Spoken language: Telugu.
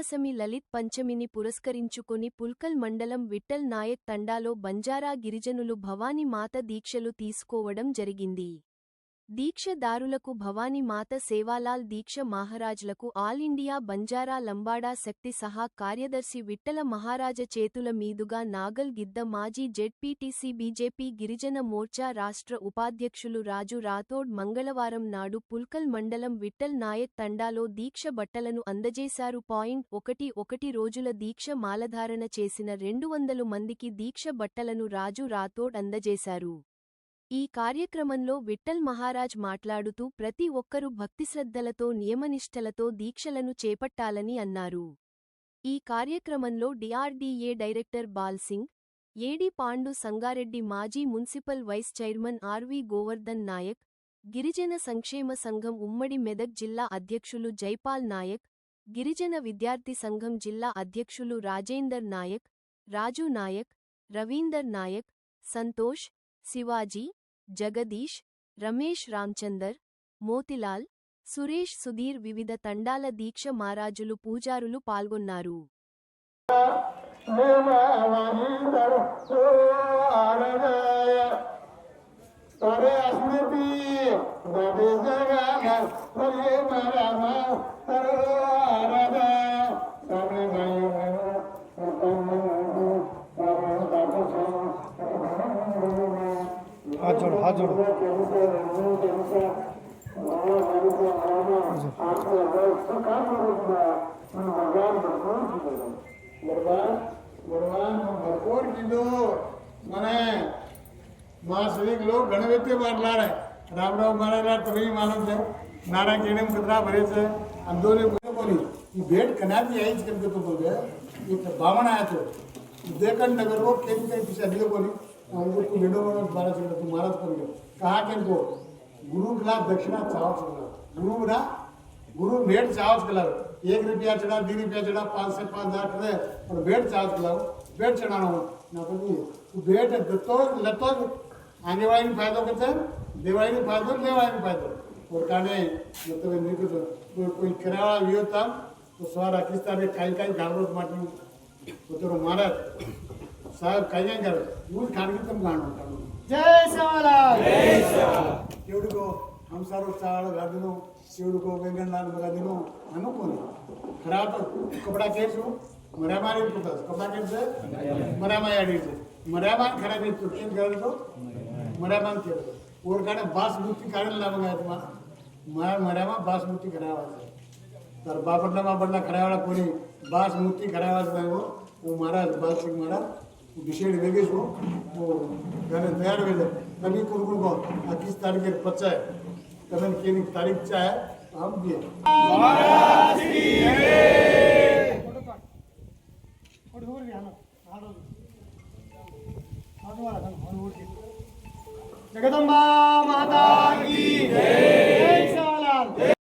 విజయదశమి లలిత్ పంచమిని పురస్కరించుకొని పుల్కల్ మండలం విఠల్ నాయక్ తండాలో బంజారా గిరిజనులు భవానీ మాత దీక్షలు తీసుకోవడం జరిగింది. దీక్షదారులకు భవానీ మాత సేవాలాల్ దీక్ష మహారాజ్లకు ఆల్ ఇండియా బంజారా లంబాడా శక్తి సహా కార్యదర్శి విఠల మహారాజ చేతుల మీదుగా నాగల్ గిద్ద మాజీ జెడ్పీటీసీ బీజేపీ గిరిజన మోర్చా రాష్ట్ర ఉపాధ్యక్షులు రాజు రాథోడ్ మంగళవారం నాడు పుల్కల్ మండలం విఠల్ నాయక్ తండాలో దీక్ష బట్టలను అందజేశారు. 1 రోజుల దీక్ష మాలధారణ చేసిన 200 మందికి దీక్ష బట్టలను రాజు రాథోడ్ అందజేశారు. ఈ కార్యక్రమంలో విఠల్ మహారాజ్ మాట్లాడుతూ ప్రతి ఒక్కరూ భక్తిశ్రద్ధలతో నియమనిష్టలతో దీక్షలను చేపట్టాలని అన్నారు. ఈ కార్యక్రమంలో DRDA director Balsingh, AD Pandu Sangareddy, మాజీ municipal vice chairman RV Govardhan Naik, గిరిజన సంక్షేమ సంఘం ఉమ్మడి మెదక్ జిల్లా అధ్యక్షులు జైపాల్ నాయక్, గిరిజన విద్యార్థి సంఘం జిల్లా అధ్యక్షులు రాజేందర్ నాయక్, రాజు నాయక్, రవీందర్ నాయక్, సంతోష్, శివాజీ, జగదీష్, రమేష్, రామ్చందర్, మోతిలాల్, సురేష్, సుధీర్, వివిధ తండాల దీక్ష మహారాజులు, పూజారులు పాల్గొన్నారు. हाथ जोड़ो भरपूर किलो मने मासिक लोग गणवेते बाटला रे रामराव मारायला तुम्ही मानत आहे नारायण केडम कचरा भरायचं आंदोलन बोली ही भेट कनाती यायच करते तो बोलते एक बामण आया तो देकन नगर वो केली काही पिछा दिले बोली हमको तू लेडो में 12 से तू महाराज कर गया कहा के को गुरु ला दक्षिणा चावच गुरु भेट चावच कला 1 रुपया चढ़ा 2 रुपया चढ़ा 5 से 5,000 करे और भेट चावच कला भेट चढ़ाना ना बोली तू भेट दत्तो लतो आगे वाली फायदा करते देवाई फायदा लेवाई फायदा और काने मतलब नहीं तो कोई करावा वियोता तो स्वार पाकिस्तान में काही गावत माटी तो तो महाराज साहब काय कर ऊस खाणगी तुम गाणं जय सेवालाल केवडको हम सारो चाळ गादिनो केवडको वेंगणनान गादिनो अनुकोन खरा तो कपड़ा केसु मरामारी पुता कपड़ा केसे मरामा याडी से मरामान खरा के तो केन कर तो मरामान के और काने बासमती काढेल ना बघा तुम्हाला मरामा बासमती करावा तर बापडला करावाला कोणी बासमती करावा वो महाराज बालसिंग महाराज विषय वेगेश हो वो गाने तैयार वेले तभी कुरकुर को 21 तारीख के 25 है तबन की तारीख चाहे हम भी महाराज की जगदंबा माता की जय।